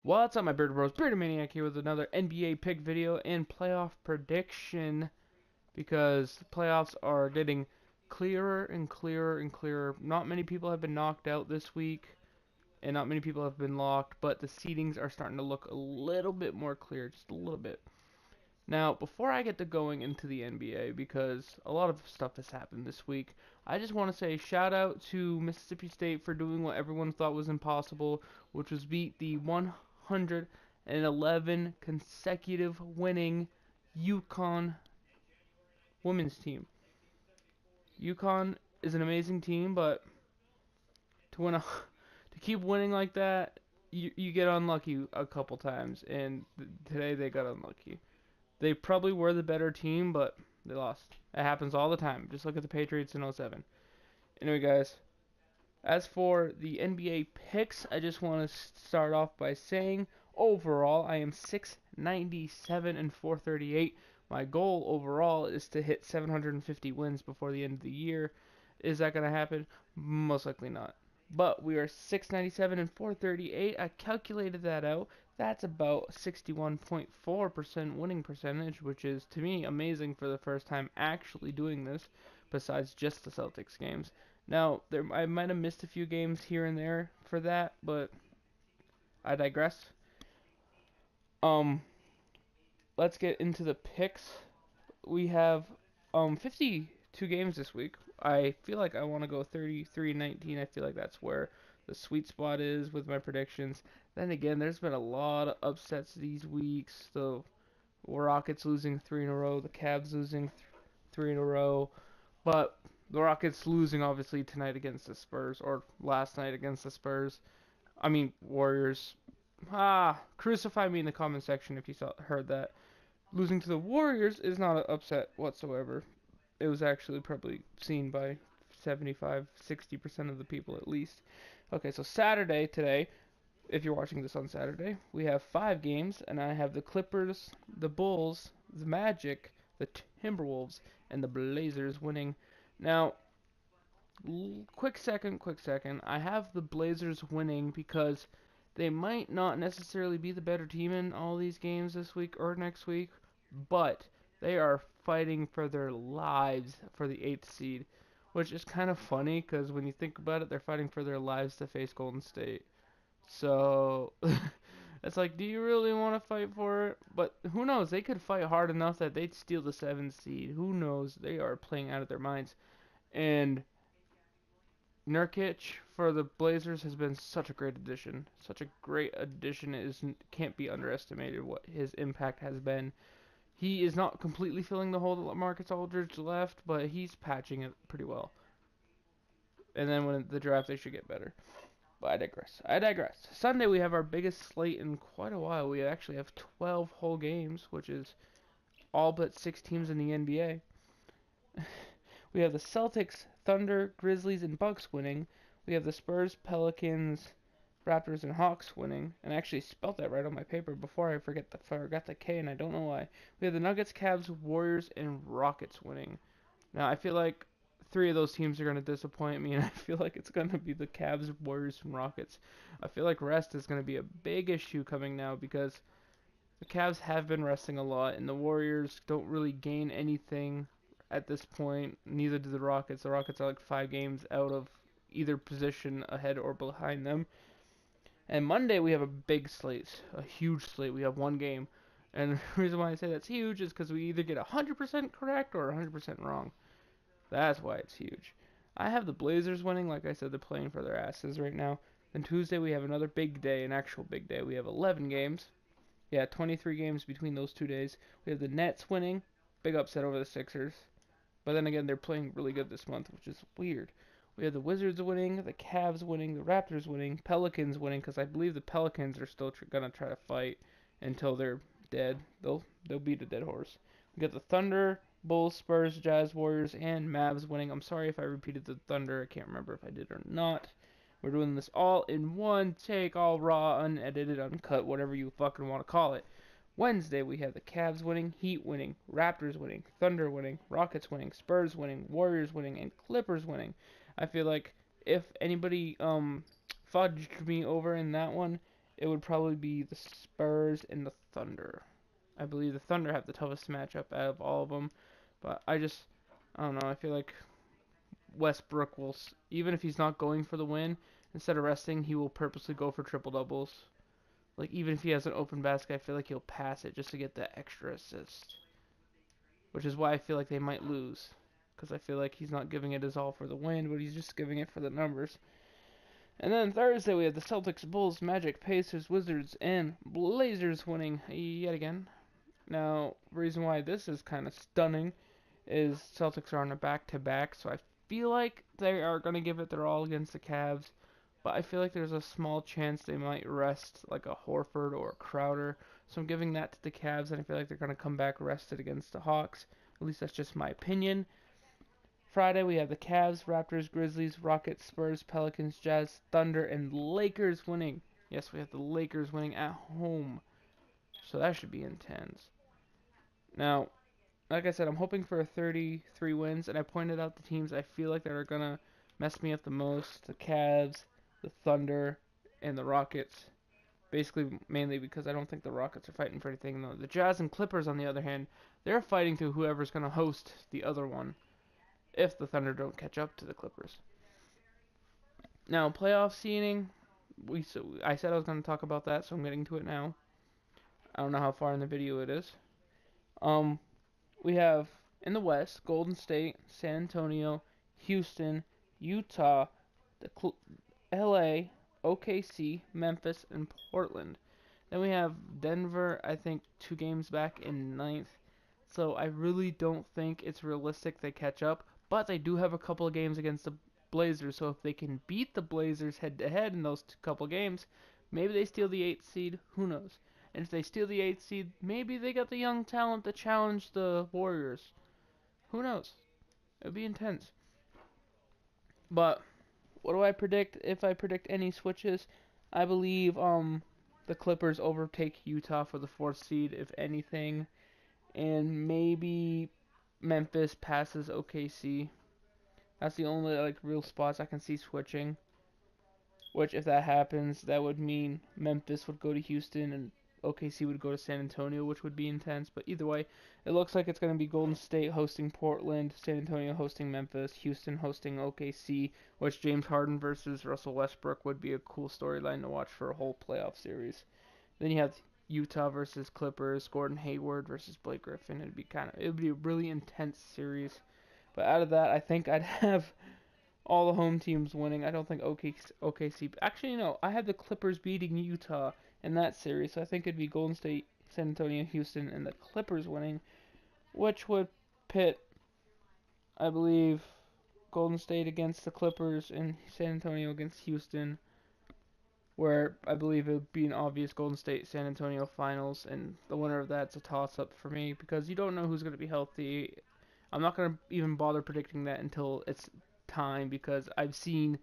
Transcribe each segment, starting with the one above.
What's up, my Bearded Bros? Bearded Maniac here with another NBA pick video and playoff prediction because the playoffs are getting clearer and clearer and clearer. Not many people have been knocked out this week, and not many people have been locked, but the seedings are starting to look a little bit more clear, just a little bit. Now, before I get to going into the NBA, because a lot of stuff has happened this week, I just want to say shout out to Mississippi State for doing what everyone thought was impossible, which was beat the 111 consecutive winning UConn women's team. UConn is an amazing team, but to win a, to keep winning like that, you get unlucky a couple times, and today they got unlucky. They probably were the better team, but they lost. It happens all the time. Just look at the Patriots in '07. Anyway, guys, as for the NBA picks, I just want to start off by saying overall, I am 697 and 438. My goal overall is to hit 750 wins before the end of the year. Is that going to happen? Most likely not. But we are 697 and 438. I calculated that out. That's about 61.4% winning percentage, which is to me amazing for the first time actually doing this, besides just the Celtics games. Now, I might have missed a few games here and there for that, but I digress. Um, let's get into the picks. We have 52 games this week. I feel like I want to go 33-19. I feel like that's where the sweet spot is with my predictions. Then again, there's been a lot of upsets these weeks. The Rockets losing 3 in a row, the Cavs losing 3 in a row, but the Rockets losing obviously tonight against the Spurs, or last night against the Spurs. I mean Warriors. Crucify me in the comment section if you heard that. Losing to the Warriors is not an upset whatsoever. It was actually probably seen by 75-60% of the people at least. Okay, so Saturday today, if you're watching this on Saturday, we have 5 games, and I have the Clippers, the Bulls, the Magic, the Timberwolves, and the Blazers winning. Now, quick second. I have the Blazers winning because they might not necessarily be the better team in all these games this week or next week, but they are fighting for their lives for the 8th seed, which is kind of funny because when you think about it, they're fighting for their lives to face Golden State. So it's like, do you really want to fight for it? But who knows? They could fight hard enough that they'd steal the 7th seed. Who knows? They are playing out of their minds. And Nurkic for the Blazers has been such a great addition. Such a great addition. Can't be underestimated what his impact has been. He is not completely filling the hole that Marcus Aldridge left, but he's patching it pretty well. And then when the draft, they should get better. But I digress. Sunday, we have our biggest slate in quite a while. We actually have 12 whole games, which is all but 6 teams in the NBA. We have the Celtics, Thunder, Grizzlies, and Bucks winning. We have the Spurs, Pelicans, Raptors, and Hawks winning. And I actually spelled that right on my paper before I forgot the K, and I don't know why. We have the Nuggets, Cavs, Warriors, and Rockets winning. Now, I feel like 3 of those teams are going to disappoint me, and I feel like it's going to be the Cavs, Warriors, and Rockets. I feel like rest is going to be a big issue coming now because the Cavs have been resting a lot, and the Warriors don't really gain anything at this point. Neither do the Rockets. The Rockets are like 5 games out of either position ahead or behind them. And Monday we have a big slate, a huge slate. We have 1 game. And the reason why I say that's huge is because we either get 100% correct or 100% wrong. That's why it's huge. I have the Blazers winning. Like I said, they're playing for their asses right now. Then Tuesday we have another big day, an actual big day. We have 11 games. Yeah, 23 games between those 2 days. We have the Nets winning. Big upset over the Sixers. But then again, they're playing really good this month, which is weird. We have the Wizards winning, the Cavs winning, the Raptors winning, Pelicans winning, because I believe the Pelicans are still gonna try to fight until they're dead. They'll beat a dead horse. We got the Thunder, Bulls, Spurs, Jazz, Warriors, and Mavs winning. I'm sorry if I repeated the Thunder. I can't remember if I did or not. We're doing this all in one take, all raw, unedited, uncut, whatever you fucking want to call it. Wednesday, we have the Cavs winning, Heat winning, Raptors winning, Thunder winning, Rockets winning, Spurs winning, Warriors winning, and Clippers winning. I feel like if anybody fudged me over in that one, it would probably be the Spurs and the Thunder. I believe the Thunder have the toughest matchup out of all of them, but I don't know. I feel like Westbrook will, even if he's not going for the win, instead of resting, he will purposely go for triple doubles. Like, even if he has an open basket, I feel like he'll pass it just to get that extra assist. Which is why I feel like they might lose. Because I feel like he's not giving it his all for the win, but he's just giving it for the numbers. And then Thursday, we have the Celtics, Bulls, Magic, Pacers, Wizards, and Blazers winning yet again. Now, the reason why this is kind of stunning is Celtics are on a back-to-back, so I feel like they are going to give it their all against the Cavs. But I feel like there's a small chance they might rest like a Horford or a Crowder. So I'm giving that to the Cavs, and I feel like they're going to come back rested against the Hawks. At least that's just my opinion. Friday, we have the Cavs, Raptors, Grizzlies, Rockets, Spurs, Pelicans, Jazz, Thunder, and Lakers winning. Yes, we have the Lakers winning at home. So that should be intense. Now, like I said, I'm hoping for 33 wins, and I pointed out the teams I feel like that are going to mess me up the most. The Cavs, the Thunder, and the Rockets. Basically, mainly because I don't think the Rockets are fighting for anything. No, the Jazz and Clippers, on the other hand, they're fighting to whoever's going to host the other one, if the Thunder don't catch up to the Clippers. Now, playoff seeding, I said I was going to talk about that, so I'm getting to it now. I don't know how far in the video it is. We have, in the West, Golden State, San Antonio, Houston, Utah, LA, OKC, Memphis, and Portland. Then we have Denver, I think, 2 games back in 9th. So I really don't think it's realistic they catch up. But they do have a couple of games against the Blazers. So if they can beat the Blazers head-to-head in those couple games, maybe they steal the 8th seed. Who knows? And if they steal the 8th seed, maybe they got the young talent to challenge the Warriors. Who knows? It would be intense. But what do I predict? If I predict any switches, I believe the Clippers overtake Utah for the 4th seed, if anything. And maybe Memphis passes OKC. That's the only real spots I can see switching. Which, if that happens, that would mean Memphis would go to Houston and OKC would go to San Antonio, which would be intense. But either way, it looks like it's going to be Golden State hosting Portland, San Antonio hosting Memphis, Houston hosting OKC, which James Harden versus Russell Westbrook would be a cool storyline to watch for a whole playoff series. Then you have Utah versus Clippers, Gordon Hayward versus Blake Griffin. It would be a really intense series. But out of that, I think I'd have all the home teams winning. I don't think OKC. Actually, no. I had the Clippers beating Utah in that series. So I think it'd be Golden State, San Antonio, Houston, and the Clippers winning, which would pit, I believe, Golden State against the Clippers and San Antonio against Houston, where I believe it would be an obvious Golden State-San Antonio finals, and the winner of that's a toss-up for me, because you don't know who's going to be healthy. I'm not going to even bother predicting that until it's time, because I've seen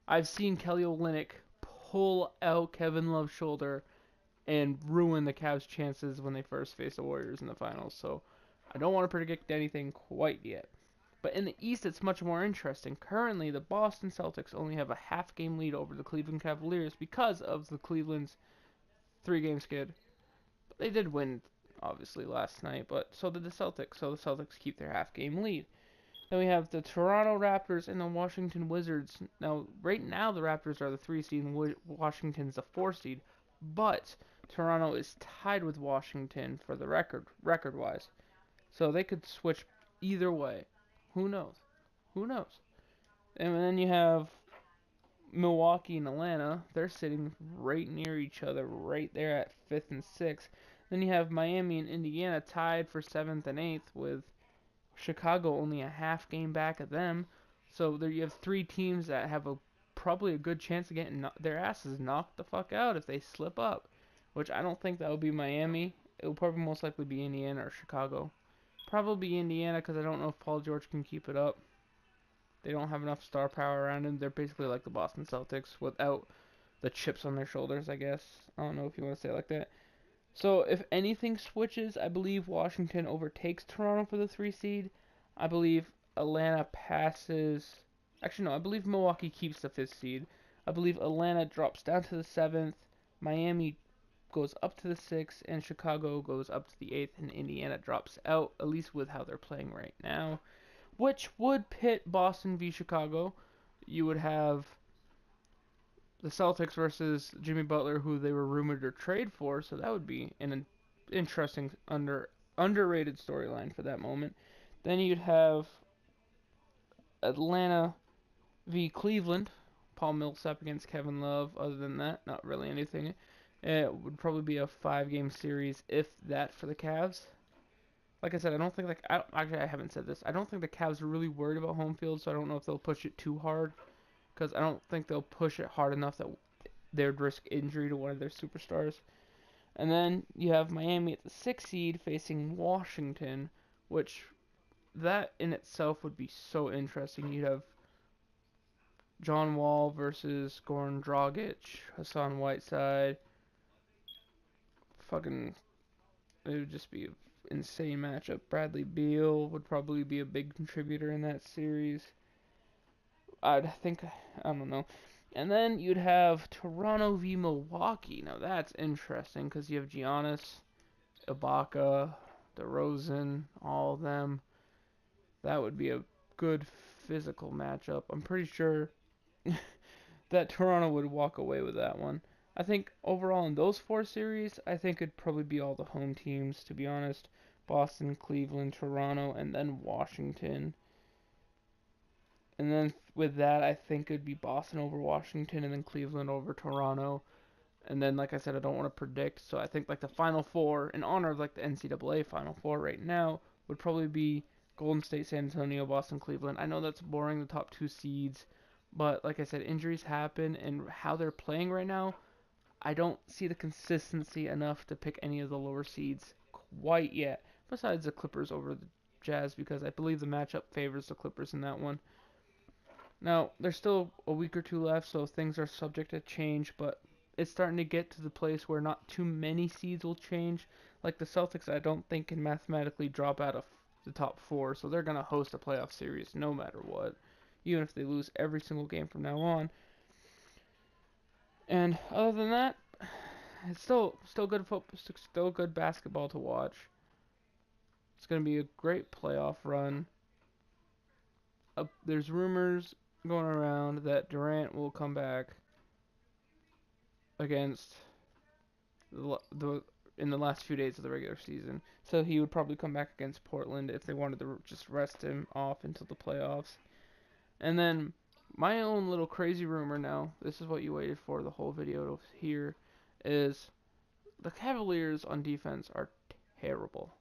Kelly Olynyk pull out Kevin Love's shoulder and ruin the Cavs' chances when they first face the Warriors in the finals, so I don't want to predict anything quite yet. But in the East, it's much more interesting. Currently, the Boston Celtics only have a half-game lead over the Cleveland Cavaliers because of the Cleveland's 3-game skid. But they did win, obviously, last night, but so did the Celtics. So the Celtics keep their half-game lead. Then we have the Toronto Raptors and the Washington Wizards. Now, right now, the Raptors are the 3 seed and Washington's the 4 seed. But Toronto is tied with Washington for the record-wise. So they could switch either way. Who knows? Who knows? And then you have Milwaukee and Atlanta. They're sitting right near each other, right there at 5th and 6th. Then you have Miami and Indiana tied for 7th and 8th, with Chicago only a half game back of them. So there you have 3 teams that have probably a good chance of getting their asses knocked the fuck out if they slip up. Which I don't think that would be Miami. It will probably most likely be Indiana or Chicago. Probably Indiana, because I don't know if Paul George can keep it up. They don't have enough star power around him. They're basically like the Boston Celtics without the chips on their shoulders, I guess. I don't know if you want to say it like that. So if anything switches, I believe Washington overtakes Toronto for the 3 seed. I believe Atlanta passes. Actually, no, I believe Milwaukee keeps the 5th seed. I believe Atlanta drops down to the 7th. Miami goes up to the 6th, and Chicago goes up to the 8th, and Indiana drops out, at least with how they're playing right now, which would pit Boston v. Chicago. You would have the Celtics versus Jimmy Butler, who they were rumored to trade for, so that would be an interesting underrated storyline for that moment. Then you'd have Atlanta v. Cleveland, Paul Millsap against Kevin Love. Other than that, not really anything. It would probably be a 5-game series, if that, for the Cavs. Like I said, I don't think actually I haven't said this. I don't think the Cavs are really worried about home field, so I don't know if they'll push it too hard. Because I don't think they'll push it hard enough that they would risk injury to one of their superstars. And then you have Miami at the 6th seed facing Washington, which that in itself would be so interesting. You'd have John Wall versus Goran Dragic, Hassan Whiteside. Fucking, it would just be an insane matchup. Bradley Beal would probably be a big contributor in that series. I don't know. And then you'd have Toronto v. Milwaukee. Now that's interesting because you have Giannis, Ibaka, DeRozan, all of them. That would be a good physical matchup. I'm pretty sure that Toronto would walk away with that one. I think overall in those 4 series, I think it'd probably be all the home teams, to be honest. Boston, Cleveland, Toronto, and then Washington. And then with that, I think it'd be Boston over Washington, and then Cleveland over Toronto. And then, like I said, I don't want to predict, so I think like the Final Four, in honor of like the NCAA Final Four right now, would probably be Golden State, San Antonio, Boston, Cleveland. I know that's boring, the top 2 seeds, but like I said, injuries happen, and how they're playing right now, I don't see the consistency enough to pick any of the lower seeds quite yet. Besides the Clippers over the Jazz, because I believe the matchup favors the Clippers in that one. Now, there's still a week or 2 left, so things are subject to change, but it's starting to get to the place where not too many seeds will change. Like the Celtics, I don't think can mathematically drop out of the top 4, so they're going to host a playoff series no matter what, even if they lose every single game from now on. And other than that, it's still good football, still good basketball to watch. It's going to be a great playoff run. There's rumors going around that Durant will come back against the in the last few days of the regular season. So he would probably come back against Portland if they wanted to just rest him off until the playoffs. And then my own little crazy rumor now, this is what you waited for the whole video to hear, is the Cavaliers on defense are terrible.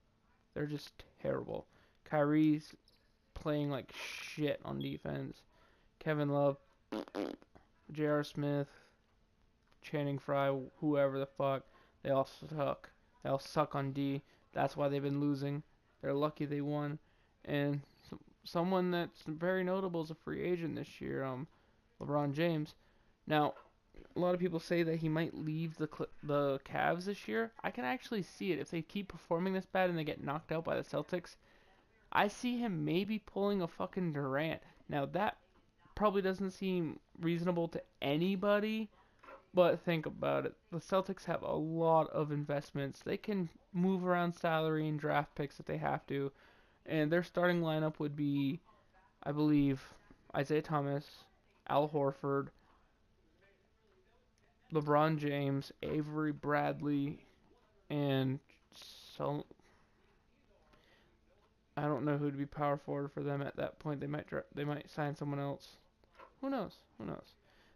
They're just terrible. Kyrie's playing like shit on defense. Kevin Love, J.R. Smith, Channing Frye, whoever the fuck, they all suck. They all suck on D. That's why they've been losing. They're lucky they won. And someone that's very notable is a free agent this year, LeBron James. Now, a lot of people say that he might leave the Cavs this year. I can actually see it. If they keep performing this bad and they get knocked out by the Celtics, I see him maybe pulling a fucking Durant. Now, that probably doesn't seem reasonable to anybody, but think about it. The Celtics have a lot of investments. They can move around salary and draft picks if they have to. And their starting lineup would be, I believe, Isaiah Thomas, Al Horford, LeBron James, Avery Bradley, and so I don't know who would be power forward for them at that point. They might sign someone else. Who knows? Who knows?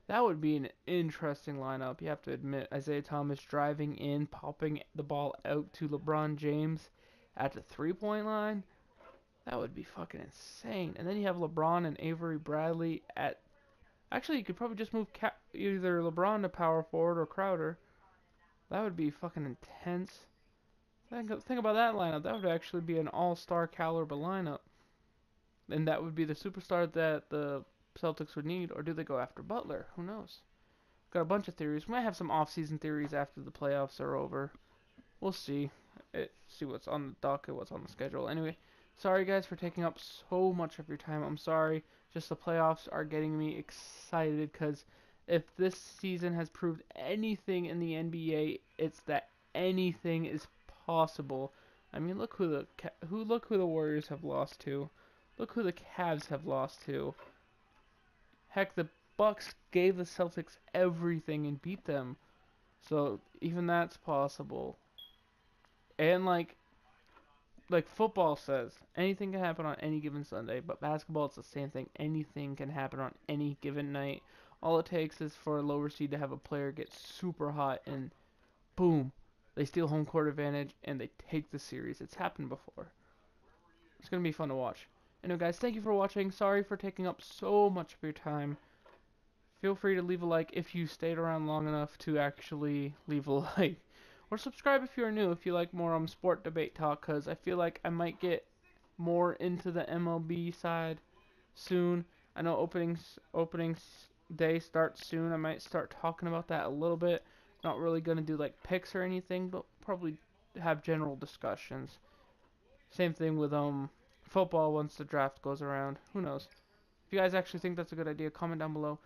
That would be an interesting lineup. You have to admit, Isaiah Thomas driving in, popping the ball out to LeBron James at the 3-point line. That would be fucking insane. And then you have LeBron and Avery Bradley at... Actually, you could probably just move either LeBron to power forward or Crowder. That would be fucking intense. Think about that lineup. That would actually be an all-star caliber lineup. And that would be the superstar that the Celtics would need. Or do they go after Butler? Who knows? Got a bunch of theories. We might have some off-season theories after the playoffs are over. We'll see. See what's on the docket, what's on the schedule. Anyway, sorry guys for taking up so much of your time. I'm sorry. Just the playoffs are getting me excited because If this season has proved anything in the NBA, it's that anything is possible. I mean, look who the Warriors have lost to. Look who the Cavs have lost to. Heck, the Bucks gave the Celtics everything and beat them. So even that's possible. And like football says, anything can happen on any given Sunday, but basketball it's the same thing. Anything can happen on any given night. All it takes is for a lower seed to have a player get super hot and boom, they steal home court advantage and they take the series. It's happened before. It's going to be fun to watch. Anyway, guys, thank you for watching. Sorry for taking up so much of your time. Feel free to leave a like if you stayed around long enough to actually leave a like. Or subscribe if you're new, if you like more sport debate talk, because I feel like I might get more into the MLB side soon. I know openings day starts soon. I might start talking about that a little bit. Not really going to do like picks or anything, but probably have general discussions. Same thing with football once the draft goes around. Who knows? If you guys actually think that's a good idea, comment down below.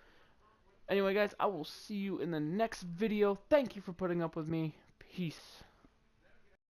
Anyway, guys, I will see you in the next video. Thank you for putting up with me. Peace.